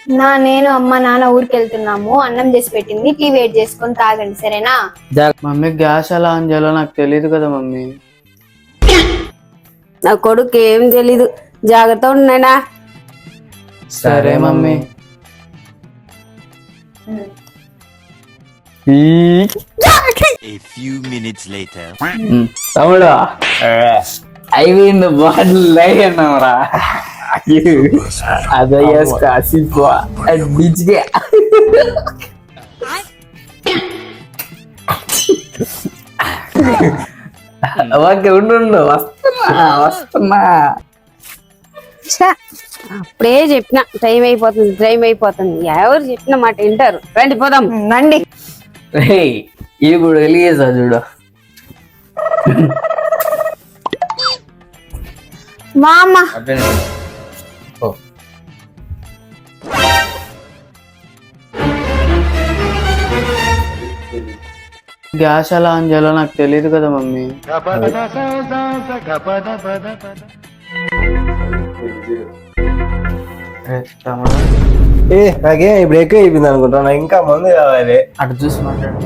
నేను అమ్మ నాన్న ఊరికి వెళ్తున్నాము. అన్నం చేసి పెట్టింది, టీ వెయిట్ చేసుకొని తాగండి, సరేనా? మమ్మీ గ్యాస్ ఎలా ఆన్ చేయాలో నాకు తెలియదు కదా మమ్మీ. నా కొడుకు ఏం తెలీదు, జాగ్రత్త ఉన్నానా. సరే mummy. A few minutes later. తమ్ముడు అయిపోయింది బాటిల్ అన్నావురా. అదే కాసిపో డిచ్గా ఓకే ఉండు వస్తున్నా. అప్పుడే చెప్పిన టైం అయిపోతుంది. ఎవరు చెప్పిన మాట వింటారు. రండి పోదాం. రండి. ఇప్పుడు వెలిగేసా చూడు. మా అమ్మ గ్యాస్ ఎలా ఆన్ చేయాలో నాకు తెలియదు కదా మమ్మీ. నాకే ఇప్పుడు ఎక్కువ అయిపోయింది అనుకుంటా, ఇంకా మందు కావాలి. అటు చూసి మాట్లాడు.